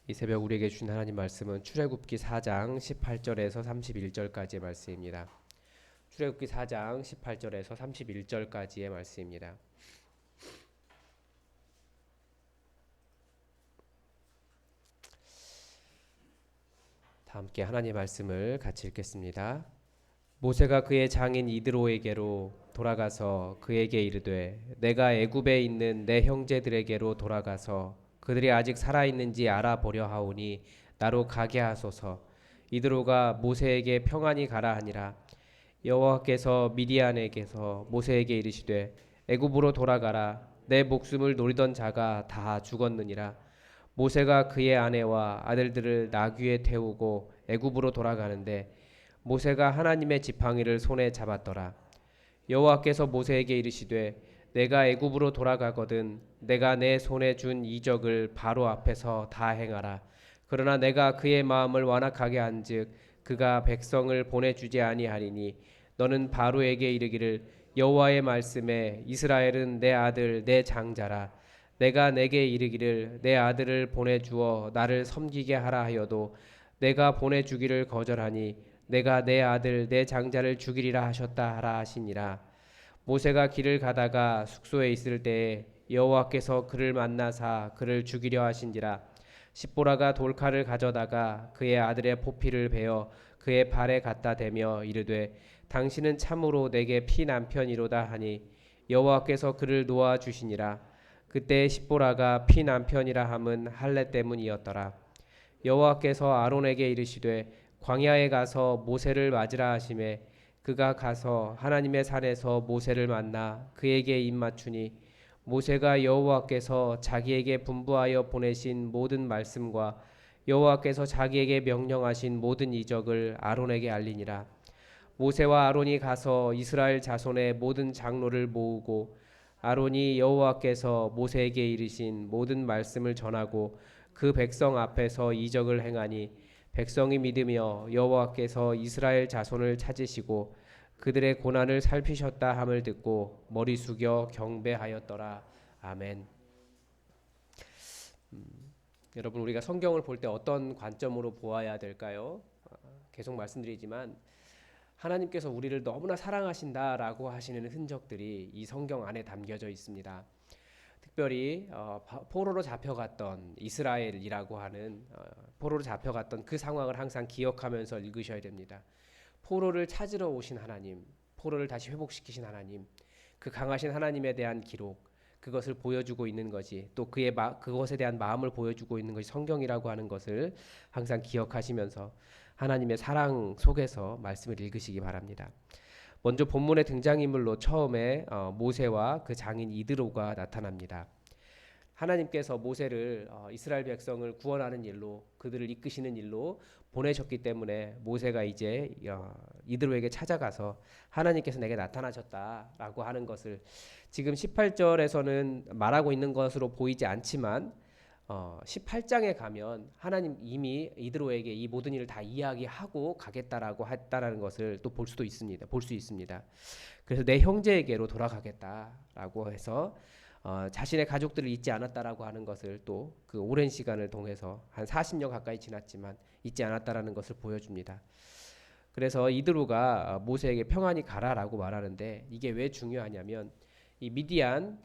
이 새벽 우리에게 주신 하나님 말씀은 출애굽기 4장 18절에서 31절까지의 말씀입니다. 출애굽기 4장 18절에서 31절까지의 말씀입니다. 다 함께 하나님의 말씀을 같이 읽겠습니다. 모세가 그의 장인 이드로에게로 돌아가서 그에게 이르되 내가 애굽에 있는 내 형제들에게로 돌아가서 그들이 아직 살아 있는지 알아보려 하오니 나로 가게 하소서. 이드로가 모세에게 평안히 가라 하니라. 여호와께서 미디안에게서 모세에게 이르시되 애굽으로 돌아가라. 내 목숨을 노리던 자가 다 죽었느니라. 모세가 그의 아내와 아들들을 나귀에 태우고 애굽으로 돌아가는데 모세가 하나님의 지팡이를 손에 잡았더라. 여호와께서 모세에게 이르시되 내가 애굽으로 돌아가거든 내가 내 손에 준 이적을 바로 앞에서 다 행하라. 그러나 내가 그의 마음을 완악하게 한즉 그가 백성을 보내주지 아니하리니 너는 바로에게 이르기를 여호와의 말씀에 이스라엘은 내 아들 내 장자라. 내가 내게 이르기를 내 아들을 보내주어 나를 섬기게 하라 하여도 내가 보내주기를 거절하니 내가 내 아들 내 장자를 죽이리라 하셨다 하라 하시니라. 모세가 길을 가다가 숙소에 있을 때에 여호와께서 그를 만나사 그를 죽이려 하신지라. 십보라가 돌칼을 가져다가 그의 아들의 포피를 베어 그의 발에 갖다 대며 이르되 당신은 참으로 내게 피 남편이로다 하니 여호와께서 그를 놓아 주시니라. 그때 십보라가 피 남편이라 함은 할례 때문이었더라. 여호와께서 아론에게 이르시되 광야에 가서 모세를 맞으라 하시매 그가 가서 하나님의 산에서 모세를 만나 그에게 입맞추니 모세가 여호와께서 자기에게 분부하여 보내신 모든 말씀과 여호와께서 자기에게 명령하신 모든 이적을 아론에게 알리니라. 모세와 아론이 가서 이스라엘 자손의 모든 장로를 모으고 아론이 여호와께서 모세에게 이르신 모든 말씀을 전하고 그 백성 앞에서 이적을 행하니 백성이 믿으며 여호와께서 이스라엘 자손을 찾으시고 그들의 고난을 살피셨다 함을 듣고 머리 숙여 경배하였더라. 아멘. 여러분 우리가 성경을 볼 때 어떤 관점으로 보아야 될까요? 계속 말씀드리지만 하나님께서 우리를 너무나 사랑하신다라고 하시는 흔적들이 이 성경 안에 담겨져 있습니다. 특별히 포로로 잡혀갔던 이스라엘이라고 하는 포로로 잡혀갔던 그 상황을 항상 기억하면서 읽으셔야 됩니다. 포로를 찾으러 오신 하나님, 포로를 다시 회복시키신 하나님, 그 강하신 하나님에 대한 기록, 그것을 보여주고 있는 것이 또 그것에 대한 마음을 보여주고 있는 것이 성경이라고 하는 것을 항상 기억하시면서 하나님의 사랑 속에서 말씀을 읽으시기 바랍니다. 먼저 본문의 등장인물로 처음에 모세와 그 장인 이드로가 나타납니다. 하나님께서 모세를 이스라엘 백성을 구원하는 일로 그들을 이끄시는 일로 보내셨기 때문에 모세가 이제 이드로에게 찾아가서 하나님께서 내게 나타나셨다라고 하는 것을 지금 18절에서는 말하고 있는 것으로 보이지 않지만 18장에 가면 하나님 이미 이드로에게 이 모든 일을 다 이야기하고 가겠다라고 했다라는 것을 또 볼 수도 있습니다. 볼 수 있습니다. 그래서 내 형제에게로 돌아가겠다라고 해서 자신의 가족들을 잊지 않았다라고 하는 것을 또 그 오랜 시간을 통해서 한 40년 가까이 지났지만 잊지 않았다라는 것을 보여줍니다. 그래서 이드로가 모세에게 평안히 가라라고 말하는데 이게 왜 중요하냐면 이 미디안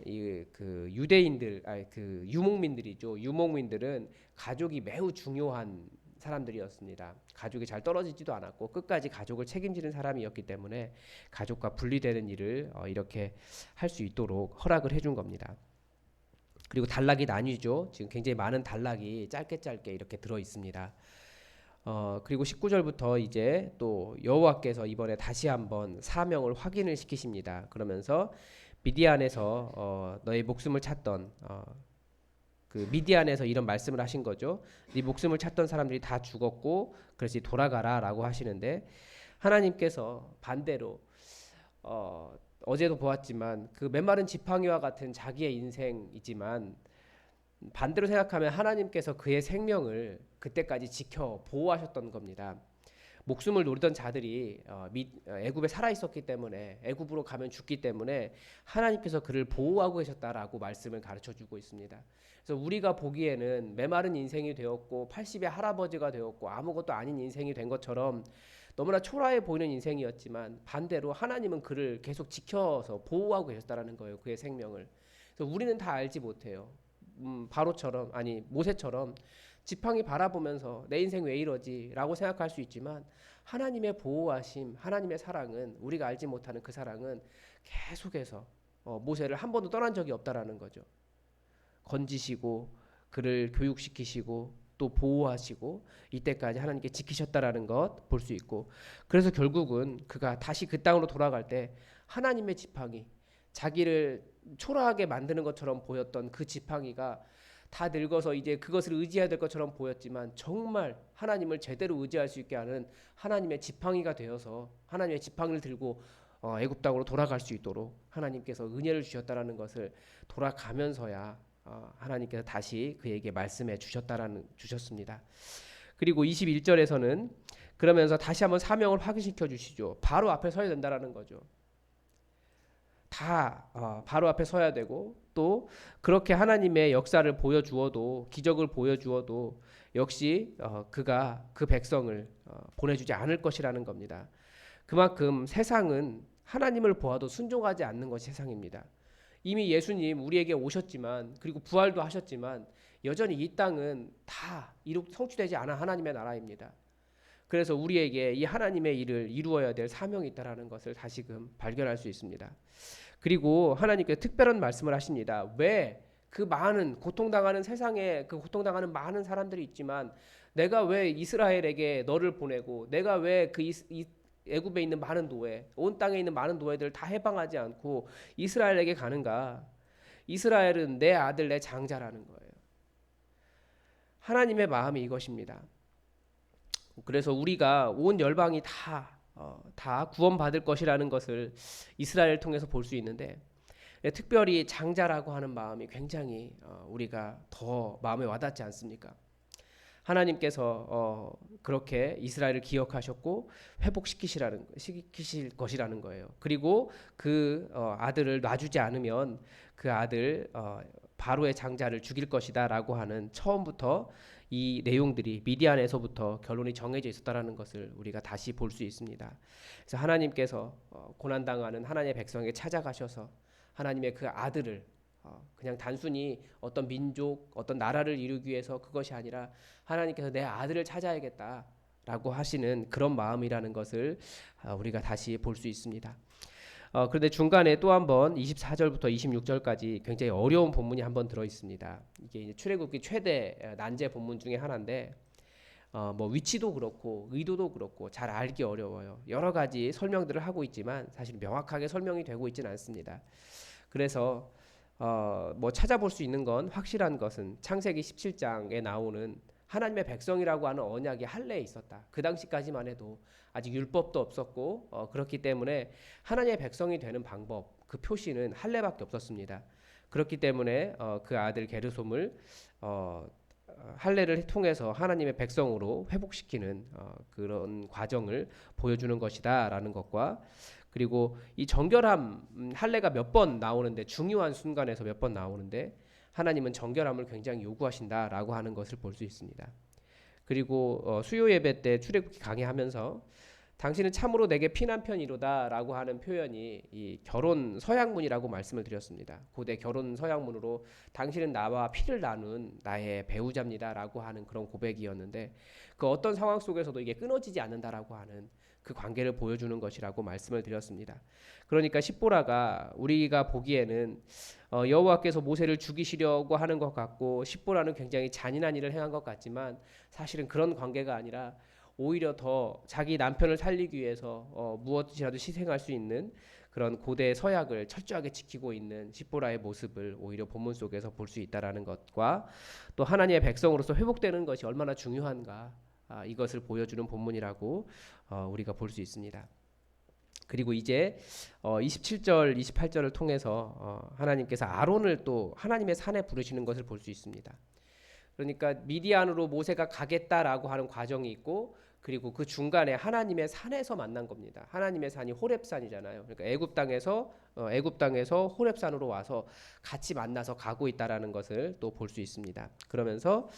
그 유대인들 그 유목민들이죠. 유목민들은 가족이 매우 중요한 사람들이었습니다. 가족이 잘 떨어지지도 않았고 끝까지 가족을 책임지는 사람이었기 때문에 가족과 분리되는 일을 이렇게 할 수 있도록 허락을 해준 겁니다. 그리고 단락이 나뉘죠. 지금 굉장히 많은 단락이 짧게 이렇게 들어 있습니다. 그리고 19절부터 이제 또 여호와께서 이번에 다시 한번 사명을 확인을 시키십니다. 그러면서 미디안에서 너의 목숨을 찾던 그 미디안에서 이런 말씀을 하신 거죠. 네 목숨을 찾던 사람들이 다 죽었고 그래서 돌아가라라고 하시는데 하나님께서 반대로 어제도 보았지만 그 메마른 지팡이와 같은 자기의 인생이지만 반대로 생각하면 하나님께서 그의 생명을 그때까지 지켜 보호하셨던 겁니다. 목숨을 노리던 자들이 애굽에 살아 있었기 때문에, 애굽으로 가면 죽기 때문에 하나님께서 그를 보호하고 계셨다라고 말씀을 가르쳐 주고 있습니다. 그래서 우리가 보기에는 메마른 인생이 되었고 80의 할아버지가 되었고 아무것도 아닌 인생이 된 것처럼 너무나 초라해 보이는 인생이었지만, 반대로 하나님은 그를 계속 지켜서 보호하고 계셨다라는 거예요. 그의 생명을. 그래서 우리는 다 알지 못해요. 바로처럼, 아니 모세처럼 지팡이 바라보면서 내 인생 왜 이러지 라고 생각할 수 있지만, 하나님의 보호하심, 하나님의 사랑은, 우리가 알지 못하는 그 사랑은 계속해서 모세를 한 번도 떠난 적이 없다라는 거죠. 건지시고 그를 교육시키시고 또 보호하시고 이때까지 하나님께 지키셨다라는 것 볼 수 있고, 그래서 결국은 그가 다시 그 땅으로 돌아갈 때 하나님의 지팡이, 자기를 초라하게 만드는 것처럼 보였던 그 지팡이가 다 늙어서 이제 그것을 의지해야 될 것처럼 보였지만, 정말 하나님을 제대로 의지할 수 있게 하는 하나님의 지팡이가 되어서 하나님의 지팡이를 들고 애굽 땅으로 돌아갈 수 있도록 하나님께서 은혜를 주셨다라는 것을 돌아가면서야 하나님께서 다시 그에게 말씀해 주셨습니다. 그리고 21절에서는 그러면서 다시 한번 사명을 확인시켜 주시죠. 바로 앞에 서야 된다라는 거죠. 다 바로 앞에 서야 되고, 또 그렇게 하나님의 역사를 보여주어도, 기적을 보여주어도 역시 그가 그 백성을 보내주지 않을 것이라는 겁니다. 그만큼 세상은 하나님을 보아도 순종하지 않는 것이 세상입니다. 이미 예수님 우리에게 오셨지만, 그리고 부활도 하셨지만 여전히 이 땅은 다 성취되지 않은 하나님의 나라입니다. 그래서 우리에게 이 하나님의 일을 이루어야 될 사명이 있다라는 것을 다시금 발견할 수 있습니다. 그리고 하나님께 특별한 말씀을 하십니다. 왜 그 많은 고통당하는, 세상에 그 고통당하는 많은 사람들이 있지만 내가 왜 이스라엘에게 너를 보내고, 내가 왜 그 애굽에 있는 많은 노예, 온 땅에 있는 많은 노예들을 다 해방하지 않고 이스라엘에게 가는가? 이스라엘은 내 아들, 내 장자라는 거예요. 하나님의 마음이 이것입니다. 그래서 우리가 온 열방이 다 구원받을 것이라는 것을 이스라엘을 통해서 볼 수 있는데, 특별히 장자라고 하는 마음이 굉장히 우리가 더 마음에 와닿지 않습니까? 하나님께서 그렇게 이스라엘을 기억하셨고 시키실 것이라는 거예요. 그리고 그 아들을 놔주지 않으면 그 아들 바로의 장자를 죽일 것이다라고 하는, 처음부터 이 내용들이 미디안에서부터 결론이 정해져 있었다라는 것을 우리가 다시 볼 수 있습니다. 그래서 하나님께서 고난당하는 하나님의 백성에게 찾아가셔서 하나님의 그 아들을 그냥 단순히 어떤 민족, 어떤 나라를 이루기 위해서 그것이 아니라 하나님께서 내 아들을 찾아야겠다라고 하시는 그런 마음이라는 것을 우리가 다시 볼 수 있습니다. 그런데 중간에 또 한번 24절부터 26절까지 굉장히 어려운 본문이 한번 들어 있습니다. 이게 이제 출애굽기 최대 난제 본문 중에 하나인데, 뭐 위치도 그렇고 의도도 그렇고 잘 알기 어려워요. 여러 가지 설명들을 하고 있지만 사실 명확하게 설명이 되고 있지는 않습니다. 그래서 뭐 찾아볼 수 있는 건, 확실한 것은 창세기 17장에 나오는 하나님의 백성이라고 하는 언약이 할례에 있었다. 그 당시까지만 해도 아직 율법도 없었고 그렇기 때문에 하나님의 백성이 되는 방법, 그 표시는 할례밖에 없었습니다. 그렇기 때문에 그 아들 게르솜을 할례를 통해서 하나님의 백성으로 회복시키는 그런 과정을 보여주는 것이다라는 것과, 그리고 이 정결함, 할례가 몇 번 나오는데, 중요한 순간에서 몇 번 나오는데 하나님은 정결함을 굉장히 요구하신다라고 하는 것을 볼 수 있습니다. 그리고 수요 예배 때 출애굽기 강의하면서 당신은 참으로 내게 피난편이로다라고 하는 표현이 이 결혼 서약문이라고 말씀을 드렸습니다. 고대 결혼 서약문으로 당신은 나와 피를 나눈 나의 배우자입니다라고 하는 그런 고백이었는데, 그 어떤 상황 속에서도 이게 끊어지지 않는다라고 하는 그 관계를 보여주는 것이라고 말씀을 드렸습니다. 그러니까 십보라가 우리가 보기에는 여호와께서 모세를 죽이시려고 하는 것 같고, 십보라는 굉장히 잔인한 일을 행한 것 같지만 사실은 그런 관계가 아니라 오히려 더 자기 남편을 살리기 위해서 무엇이라도 희생할 수 있는 그런 고대 서약을 철저하게 지키고 있는 십보라의 모습을 오히려 본문 속에서 볼 수 있다라는 것과, 또 하나님의 백성으로서 회복되는 것이 얼마나 중요한가, 이것을 보여주는 본문이라고 우리가 볼 수 있습니다. 그리고 이제 27절, 28절을 통해서 하나님께서 아론을 또 하나님의 산에 부르시는 것을 볼 수 있습니다. 그러니까 미디안으로 모세가 가겠다라고 하는 과정이 있고, 그리고 그 중간에 하나님의 산에서 만난 겁니다. 하나님의 산이 호렙산이잖아요. 그러니까 애굽 땅에서 호렙산으로 와서 같이 만나서 가고 있다라는 것을 또 볼 수 있습니다. 그러면서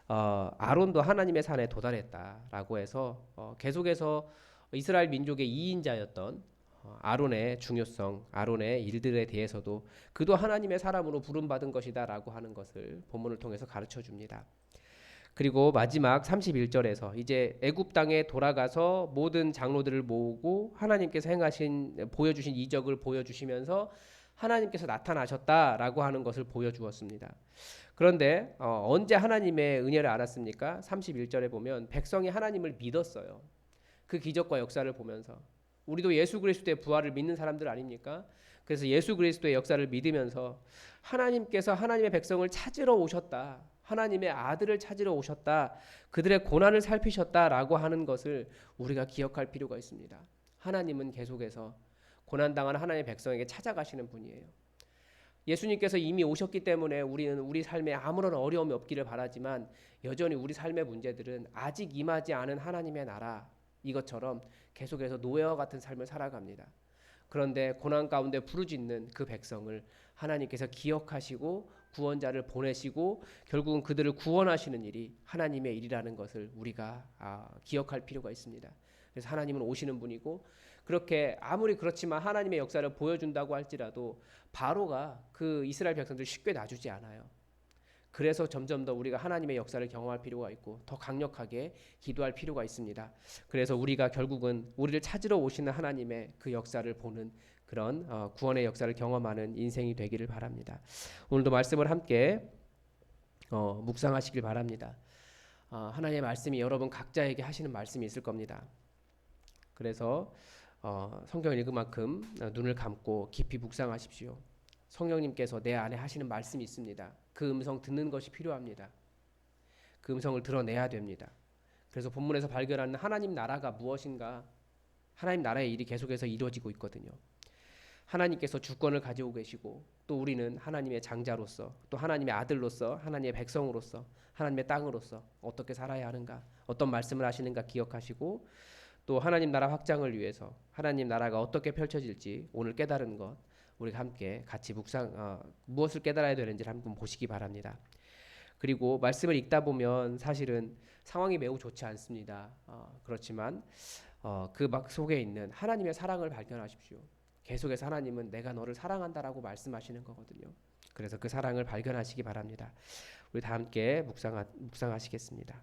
아론도 하나님의 산에 도달했다라고 해서 계속해서 이스라엘 민족의 2인자였던 아론의 중요성, 아론의 일들에 대해서도 그도 하나님의 사람으로 부름받은 것이다라고 하는 것을 본문을 통해서 가르쳐 줍니다. 그리고 마지막 31절에서 이제 애굽 땅에 돌아가서 모든 장로들을 모으고 하나님께서 보여주신 이적을 보여주시면서 하나님께서 나타나셨다라고 하는 것을 보여주었습니다. 그런데 언제 하나님의 은혜를 알았습니까? 31절에 보면 백성이 하나님을 믿었어요. 그 기적과 역사를 보면서 우리도 예수 그리스도의 부활을 믿는 사람들 아닙니까? 그래서 예수 그리스도의 역사를 믿으면서 하나님께서 하나님의 백성을 찾으러 오셨다. 하나님의 아들을 찾으러 오셨다. 그들의 고난을 살피셨다라고 하는 것을 우리가 기억할 필요가 있습니다. 하나님은 계속해서 고난당한 하나님의 백성에게 찾아가시는 분이에요. 예수님께서 이미 오셨기 때문에 우리는 우리 삶에 아무런 어려움이 없기를 바라지만 여전히 우리 삶의 문제들은 아직 임하지 않은 하나님의 나라 이것처럼 계속해서 노예와 같은 삶을 살아갑니다. 그런데 고난 가운데 부르짖는 그 백성을 하나님께서 기억하시고 구원자를 보내시고 결국은 그들을 구원하시는 일이 하나님의 일이라는 것을 우리가 기억할 필요가 있습니다. 그래서 하나님은 오시는 분이고 그렇게 아무리 그렇지만 하나님의 역사를 보여준다고 할지라도 바로가 그 이스라엘 백성들을 쉽게 놔주지 않아요. 그래서 점점 더 우리가 하나님의 역사를 경험할 필요가 있고 더 강력하게 기도할 필요가 있습니다. 그래서 우리가 결국은 우리를 찾으러 오시는 하나님의 그 역사를 보는 그런 구원의 역사를 경험하는 인생이 되기를 바랍니다. 오늘도 말씀을 함께 묵상하시길 바랍니다. 하나님의 말씀이 여러분 각자에게 하시는 말씀이 있을 겁니다. 그래서 성경을 읽은 만큼 눈을 감고 깊이 묵상하십시오. 성령님께서 내 안에 하시는 말씀이 있습니다. 그 음성 듣는 것이 필요합니다. 그 음성을 드러내야 됩니다. 그래서 본문에서 발견하는 하나님 나라가 무엇인가? 하나님 나라의 일이 계속해서 이루어지고 있거든요. 하나님께서 주권을 가지고 계시고 또 우리는 하나님의 장자로서 또 하나님의 아들로서 하나님의 백성으로서 하나님의 땅으로서 어떻게 살아야 하는가? 어떤 말씀을 하시는가 기억하시고 또 하나님 나라 확장을 위해서 하나님 나라가 어떻게 펼쳐질지 오늘 깨달은 것 우리가 함께 같이 무엇을 깨달아야 되는지를 한번 보시기 바랍니다. 그리고 말씀을 읽다 보면 사실은 상황이 매우 좋지 않습니다. 그렇지만 그 막 속에 있는 하나님의 사랑을 발견하십시오. 계속해서 하나님은 내가 너를 사랑한다라고 말씀하시는 거거든요. 그래서 그 사랑을 발견하시기 바랍니다. 우리 다 함께 묵상하시겠습니다.